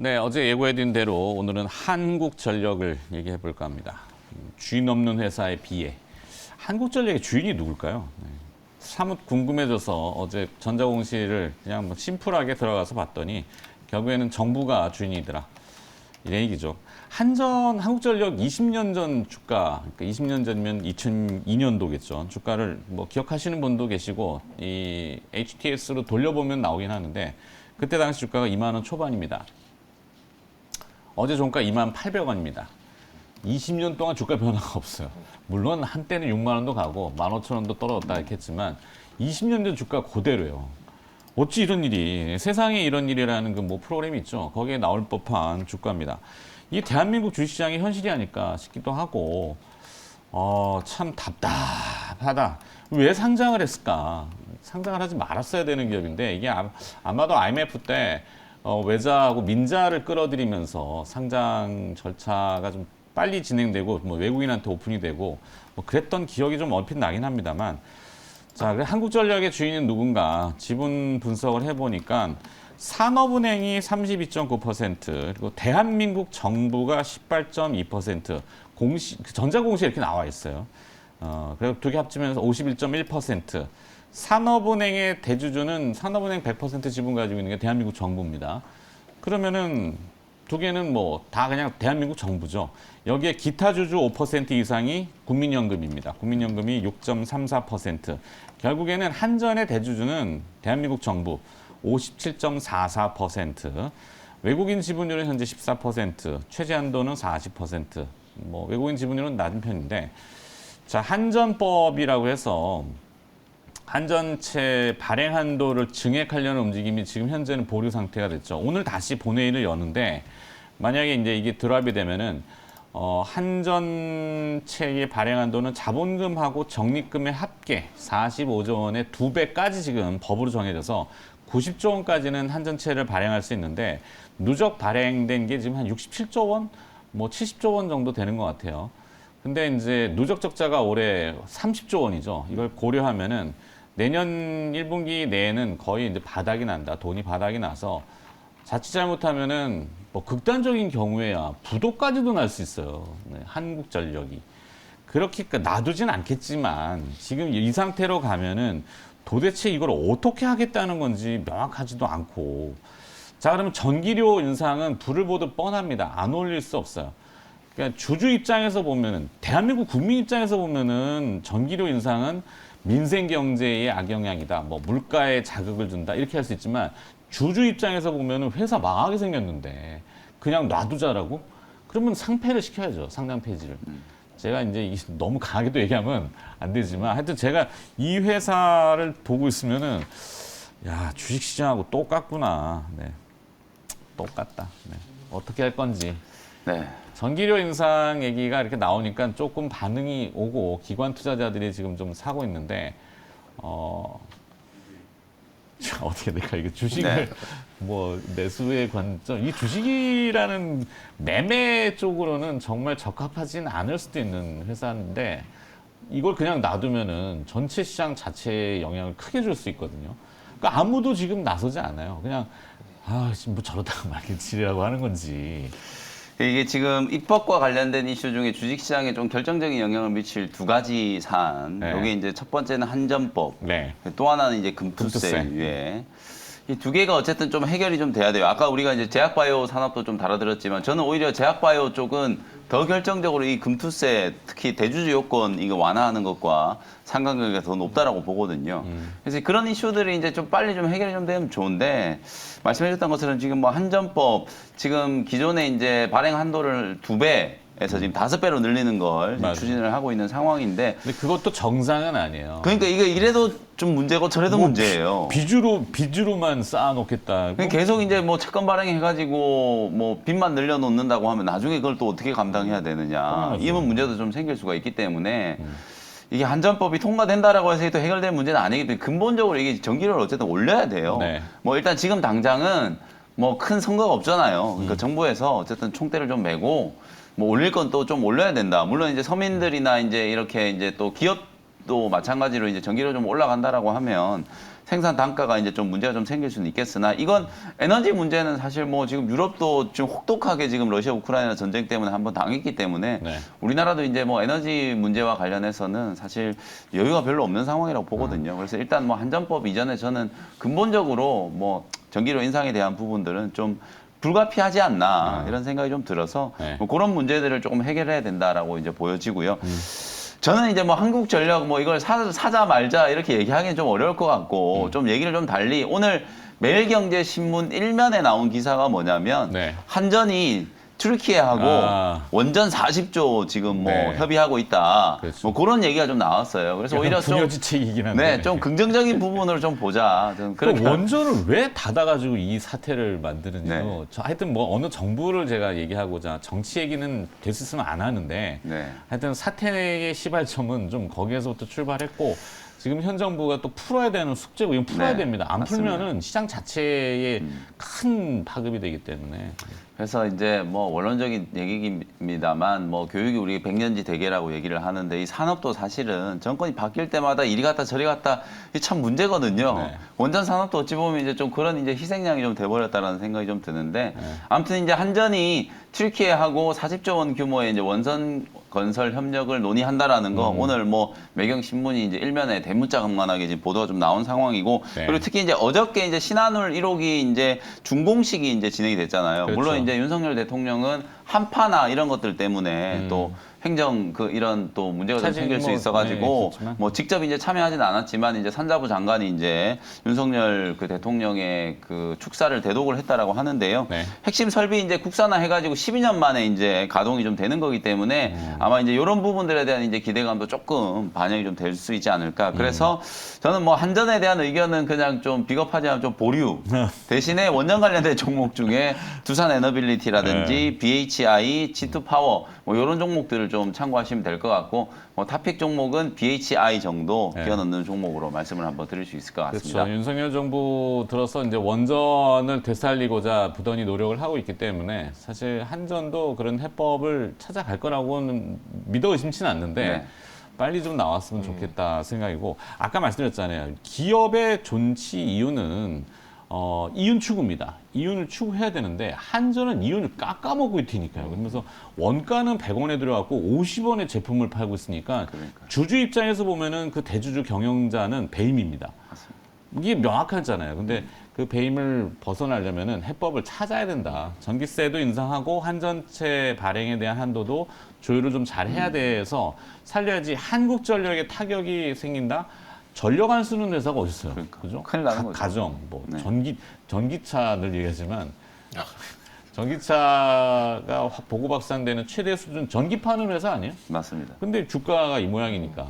네, 어제 예고해드린 대로 오늘은 한국전력을 얘기해 볼까 합니다. 주인 없는 회사에 비해 한국전력의 주인이 누굴까요? 네. 사뭇 궁금해져서 어제 전자공시를 그냥 뭐 심플하게 들어가서 봤더니 결국에는 정부가 주인이더라. 이런 얘기죠. 한국전력 20년 전 주가, 그러니까 20년 전이면 2002년도겠죠. 주가를 뭐 기억하시는 분도 계시고 이 HTS로 돌려보면 나오긴 하는데 그때 당시 주가가 2만 원 초반입니다. 어제 종가 2만 800원입니다. 20년 동안 주가 변화가 없어요. 물론 한때는 6만 원도 가고 15,000원도 떨어졌다 했겠지만 20년 전 주가 그대로예요. 어찌 이런 일이, 세상에 이런 일이라는 그 뭐 프로그램이 있죠. 거기에 나올 법한 주가입니다. 이게 대한민국 주식시장의 현실이 아닐까 싶기도 하고, 참 답답하다. 왜 상장을 했을까? 상장을 하지 말았어야 되는 기업인데, 이게 아마도 IMF 때 외자하고 민자를 끌어들이면서 상장 절차가 좀 빨리 진행되고, 뭐 외국인한테 오픈이 되고, 뭐 그랬던 기억이 좀 얼핏 나긴 합니다만, 자, 한국전력의 주인은 누군가 지분 분석을 해보니까 산업은행이 32.9%, 그리고 대한민국 정부가 18.2%, 전자공시에 이렇게 나와 있어요. 그리고 두 개 합치면서 51.1%. 산업은행의 대주주는 산업은행 100% 지분 가지고 있는 게 대한민국 정부입니다. 그러면은 두 개는 뭐 다 그냥 대한민국 정부죠. 여기에 기타 주주 5% 이상이 국민연금입니다. 국민연금이 6.34%. 결국에는 한전의 대주주는 대한민국 정부 57.44%. 외국인 지분율은 현재 14%, 최저한도는 40%. 뭐 외국인 지분율은 낮은 편인데, 자, 한전법이라고 해서 한전채 발행 한도를 증액하려는 움직임이 지금 현재는 보류 상태가 됐죠. 오늘 다시 본회의를 여는데 만약에 이제 이게 드랍이 되면은 한전채의 발행 한도는 자본금하고 적립금의 합계 45조 원의 2배까지 지금 법으로 정해져서 90조 원까지는 한전채를 발행할 수 있는데 누적 발행된 게 지금 한 67조 원, 뭐 70조 원 정도 되는 것 같아요. 근데 이제 누적 적자가 올해 30조 원이죠. 이걸 고려하면은 내년 1분기 내에는 거의 이제 바닥이 난다. 돈이 바닥이 나서 자칫 잘못하면은 뭐 극단적인 경우에야 부도까지도 날 수 있어요. 네, 한국전력이. 그렇게 놔두진 않겠지만 지금 이 상태로 가면은 도대체 이걸 어떻게 하겠다는 건지 명확하지도 않고. 자, 그러면 전기료 인상은 불을 보듯 뻔합니다. 안 올릴 수 없어요. 그러니까 주주 입장에서 보면은, 대한민국 국민 입장에서 보면은 전기료 인상은 민생 경제에 악영향이다. 뭐 물가에 자극을 준다. 이렇게 할 수 있지만 주주 입장에서 보면은 회사 망하게 생겼는데 그냥 놔두자라고? 그러면 상폐를 시켜야죠. 상장 폐지를. 제가 이제 너무 강하게도 얘기하면 안 되지만 하여튼 제가 이 회사를 보고 있으면은 야, 주식시장하고 똑같구나. 네. 똑같다. 네. 어떻게 할 건지. 네. 전기료 인상 얘기가 이렇게 나오니까 조금 반응이 오고 기관 투자자들이 지금 좀 사고 있는데 어떻게 내가 이게 주식을 네. 뭐 매수의 관점, 이 주식이라는 매매 쪽으로는 정말 적합하진 않을 수도 있는 회사인데 이걸 그냥 놔두면은 전체 시장 자체에 영향을 크게 줄 수 있거든요. 그러니까 아무도 지금 나서지 않아요. 그냥 뭐 저러다가 말겠지라고 하는 건지. 이게 지금 입법과 관련된 이슈 중에 주식시장에 좀 결정적인 영향을 미칠 두 가지 사안. 네. 이게 이제 첫 번째는 한전법. 네. 또 하나는 이제 금투세 유예. 이 두 개가 어쨌든 좀 해결이 좀 돼야 돼요. 아까 우리가 이제 제약바이오 산업도 좀 다뤄드렸지만 저는 오히려 제약바이오 쪽은 더 결정적으로 이 금투세, 특히 대주주 요건 이거 완화하는 것과 상관관계가 더 높다라고 보거든요. 그래서 그런 이슈들이 이제 좀 빨리 좀 해결이 좀 되면 좋은데, 말씀해주셨던 것처럼 지금 뭐 한전법, 지금 기존에 이제 발행 한도를 2배에서 지금 5배로 늘리는 걸 맞아요. 추진을 하고 있는 상황인데, 근데 그것도 정상은 아니에요. 그러니까 이거 이래도 좀 문제고 저래도 뭐 문제예요. 빚으로만 쌓아놓겠다. 계속 이제 뭐 채권 발행해가지고 뭐 빚만 늘려놓는다고 하면 나중에 그걸 또 어떻게 감당해야 되느냐. 당연하죠. 이런 문제도 좀 생길 수가 있기 때문에 이게 한전법이 통과된다라고 해서 또 해결될 문제는 아니기 때문에 근본적으로 이게 전기료를 어쨌든 올려야 돼요. 네. 뭐 일단 지금 당장은 뭐 큰 선거가 없잖아요. 그러니까 정부에서 어쨌든 총대를 좀 메고 뭐 올릴 건 또 좀 올려야 된다. 물론 이제 서민들이나 이제 이렇게 이제 또 기업도 마찬가지로 이제 전기료 좀 올라간다라고 하면 생산 단가가 이제 좀 문제가 좀 생길 수는 있겠으나 이건 에너지 문제는 사실 뭐 지금 유럽도 지금 혹독하게 지금 러시아 우크라이나 전쟁 때문에 한번 당했기 때문에 네. 우리나라도 이제 뭐 에너지 문제와 관련해서는 사실 여유가 별로 없는 상황이라고 보거든요. 그래서 일단 뭐 한전법 이전에 저는 근본적으로 뭐 전기료 인상에 대한 부분들은 좀 불가피하지 않나 이런 생각이 좀 들어서 네. 뭐 그런 문제들을 조금 해결해야 된다라고 이제 보여지고요. 저는 이제 뭐 한국전력 뭐 이걸 사자 말자 이렇게 얘기하기는 좀 어려울 것 같고 좀 얘기를 좀 달리 오늘 매일경제신문 1면에 나온 기사가 뭐냐면 네. 한전이 튀르키예하고 아. 원전 40조 지금 뭐 네. 협의하고 있다. 그렇죠. 뭐 그런 얘기가 좀 나왔어요. 그래서 오히려 좀 부녀지책이긴 한데. 네, 좀 긍정적인 부분으로 좀 보자. 좀 그 그렇게 원전을 왜 닫아가지고 이 사태를 만드는지도 네. 저 하여튼 뭐 어느 정부를 제가 얘기하고자 정치 얘기는 됐었으면 안 하는데 네. 하여튼 사태의 시발점은 좀 거기에서부터 출발했고 지금 현 정부가 또 풀어야 되는 숙제고 이건 풀어야 네, 됩니다. 안 맞습니다. 풀면은 시장 자체에 큰 파급이 되기 때문에 그래서 이제 뭐 원론적인 얘기입니다만 뭐 교육이 우리 백년지 대계라고 얘기를 하는데 이 산업도 사실은 정권이 바뀔 때마다 이리 갔다 저리 갔다 이게 참 문제거든요. 네. 원전 산업도 어찌 보면 이제 좀 그런 이제 희생양이 좀 돼버렸다라는 생각이 좀 드는데 아무튼 이제 한전이 튀르키예하고 40조 원 규모의 이제 원전 건설 협력을 논의한다라는 거 오늘 뭐 매경 신문이 이제 일면에 대문짝만하게 지금 보도가 좀 나온 상황이고 네. 그리고 특히 이제 어저께 이제 신한울 1호기 이제 준공식이 이제 진행이 됐잖아요. 그렇죠. 물론 이제 윤석열 대통령은 한파나 이런 것들 때문에 또 행정 그 이런 또 문제가 좀 사실 생길 수 뭐, 있어가지고 네, 그렇지만. 뭐 직접 이제 참여하지는 않았지만 이제 산자부 장관이 이제 윤석열 그 대통령의 그 축사를 대독을 했다라고 하는데요. 네. 핵심 설비 이제 국산화 해가지고 12년 만에 이제 가동이 좀 되는 거기 때문에 아마 이제 이런 부분들에 대한 이제 기대감도 조금 반영이 좀 될 수 있지 않을까. 그래서 저는 뭐 한전에 대한 의견은 그냥 좀 비겁하지만 좀 보류. 대신에 원전 관련된 종목 중에 두산 에너빌리티라든지 BHI, G2 파워 뭐 이런 종목들을 좀 참고하시면 될 것 같고 뭐 탑픽 종목은 BHI 정도 네. 끼워 넣는 종목으로 말씀을 한번 드릴 수 있을 것 같습니다. 그렇죠. 윤석열 정부 들어서 이제 원전을 되살리고자 부단히 노력을 하고 있기 때문에 사실 한전도 그런 해법을 찾아갈 거라고는 믿어 의심치는 않는데 네. 빨리 좀 나왔으면 좋겠다 생각이고 아까 말씀드렸잖아요. 기업의 존치 이윤은 이윤 추구입니다. 이윤을 추구해야 되는데 한전은 이윤을 깎아먹고 있으니까요. 그러면서 원가는 100원에 들어갔고 50원에 제품을 팔고 있으니까 그러니까요. 주주 입장에서 보면은 그 대주주 경영자는 배임입니다. 이게 명확하잖아요. 근데 그 배임을 벗어나려면은 해법을 찾아야 된다. 전기세도 인상하고 한전체 발행에 대한 한도도 조율을 좀 잘 해야 돼서 살려야지 한국전력에 타격이 생긴다. 전력 안 쓰는 회사가 어디 있어요? 그러니까. 그죠? 큰일 나는 거죠. 가정, 뭐 네. 전기차 늘 얘기하지만 전기차가 보급 확산되는 최대 수준 전기 파는 회사 아니에요? 맞습니다. 근데 주가가 이 모양이니까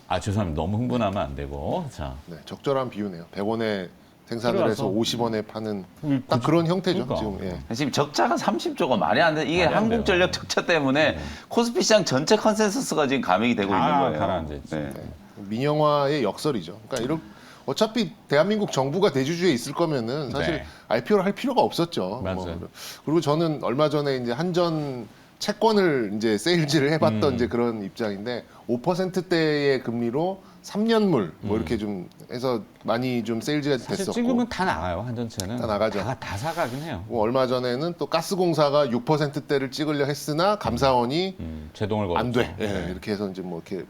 아 죄송합니다. 너무 흥분하면 안 되고 자 네, 적절한 비유네요. 100원에 생산을 해서 그래서 50원에 파는 그- 딱 그런 형태죠. 그러니까. 지금 예. 지금 적자가 30조가 말이 안 돼. 이게 말이 안 한국전력 돼요. 적자 때문에 코스피 시장 전체 컨센서스가 지금 감액이 되고 있는 거예요. 가라앉아 있죠. 네. 민영화의 역설이죠. 그러니까 이런 어차피 대한민국 정부가 대주주에 있을 거면은 사실 네. IPO를 할 필요가 없었죠. 맞아요. 그리고 저는 얼마 전에 이제 한전 채권을 이제 세일즈를 해봤던 이제 그런 입장인데 5%대의 금리로 3년물 뭐 이렇게 좀 해서 많이 좀 세일즈가 사실 됐었고. 지금은 다 나가요 한전체는 다 나가죠. 다 사가긴 해요. 뭐 얼마 전에는 또 가스공사가 6%대를 찍으려 했으나 감사원이 제동을 걸었죠. 안 돼. 예, 네. 이렇게 해서 이제 뭐 이렇게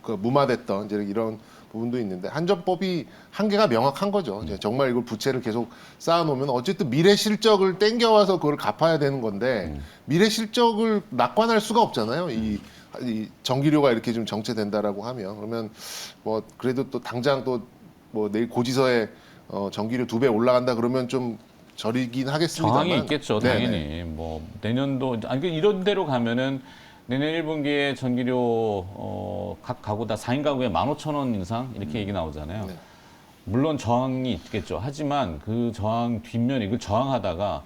그 무마됐던 이제 이런 부분도 있는데 한전법이 한계가 명확한 거죠. 이제 정말 이걸 부채를 계속 쌓아놓으면 어쨌든 미래 실적을 땡겨와서 그걸 갚아야 되는 건데 미래 실적을 낙관할 수가 없잖아요. 이 전기료가 이렇게 좀 정체된다라고 하면 그러면 뭐 그래도 또 당장 또 뭐 내일 고지서에 전기료 2배 올라간다 그러면 좀 저리긴 하겠습니다만 저항이 있겠죠, 네네. 당연히. 뭐 내년도 아니 이런 대로 가면은 내년 1분기에 전기료 각 가구다 4인 가구에 15,000원 인상 이렇게 얘기 나오잖아요. 네. 물론 저항이 있겠죠. 하지만 그 저항 뒷면이 그 저항하다가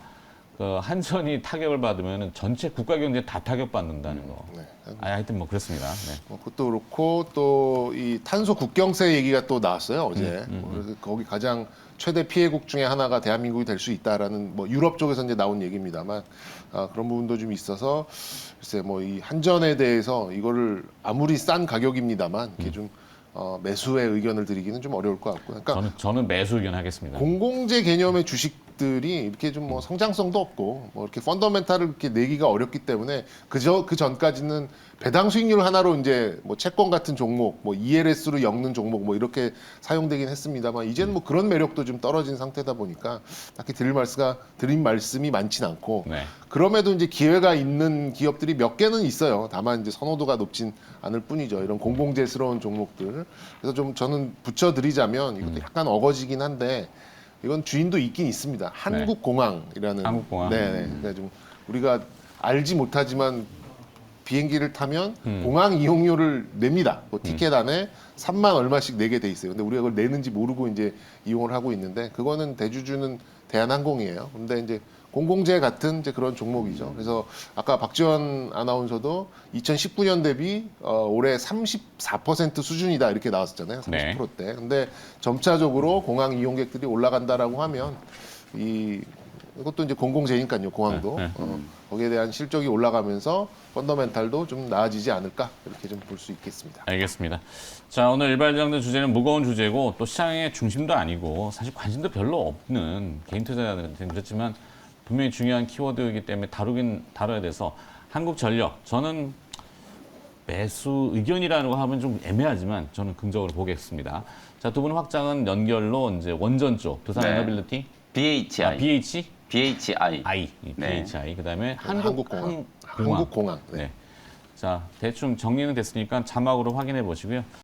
그 한전이 타격을 받으면 전체 국가 경제 다 타격받는다는 거. 네. 하여튼 뭐 그렇습니다. 네. 그것도 그렇고 또 이 탄소 국경세 얘기가 또 나왔어요 어제. 그래서 거기 가장 최대 피해국 중에 하나가 대한민국이 될 수 있다라는 뭐 유럽 쪽에서 이제 나온 얘기입니다만 그런 부분도 좀 있어서 글쎄 뭐 이 한전에 대해서 이거를 아무리 싼 가격입니다만 이렇게 좀 매수의 의견을 드리기는 좀 어려울 것 같고요. 그러니까 저는 매수 의견 하겠습니다. 공공재 개념의 주식들이 이렇게 좀 뭐 성장성도 없고 뭐 이렇게 펀더멘탈을 이렇게 내기가 어렵기 때문에 그 전까지는 배당 수익률 하나로 이제 뭐 채권 같은 종목, 뭐 ELS로 엮는 종목 뭐 이렇게 사용되긴 했습니다만 이제는 뭐 그런 매력도 좀 떨어진 상태다 보니까 딱히 드린 말씀이 많진 않고 네. 그럼에도 이제 기회가 있는 기업들이 몇 개는 있어요. 다만 이제 선호도가 높진 않을 뿐이죠. 이런 공공재스러운 종목들. 그래서 좀 저는 붙여드리자면 이것도 약간 어거지긴 한데 이건 주인도 있긴 있습니다. 한국공항이라는. 한국공항. 네. 그러니까 좀 우리가 알지 못하지만 비행기를 타면 공항 이용료를 냅니다. 그 티켓 안에 3만 얼마씩 내게 돼 있어요. 근데 우리가 그걸 내는지 모르고 이제 이용을 하고 있는데 그거는 대주주는 대한항공이에요. 근데 이제 공공재 같은 이제 그런 종목이죠. 그래서 아까 박지원 아나운서도 2019년 대비 올해 34% 수준이다 이렇게 나왔었잖아요. 30%대. 근데 점차적으로 공항 이용객들이 올라간다라고 하면 이것도 이제 공공재니까요. 공항도 거기에 대한 실적이 올라가면서 펀더멘탈도 좀 나아지지 않을까 이렇게 좀 볼 수 있겠습니다. 알겠습니다. 자, 오늘 일발장전 주제는 무거운 주제고 또 시장의 중심도 아니고 사실 관심도 별로 없는 개인 투자자들한테는 그렇지만 분명히 중요한 키워드이기 때문에 다뤄야 돼서 한국전력 저는 매수 의견이라는 거 하면 좀 애매하지만 저는 긍정적으로 보겠습니다. 자, 두 분 확장은 연결로 이제 원전 쪽 두산 네. 에너빌리티, BHI. BH, BHI. I, 네. BHI 그다음에 한국공항. 네. 자, 대충 정리는 됐으니까 자막으로 확인해 보시고요.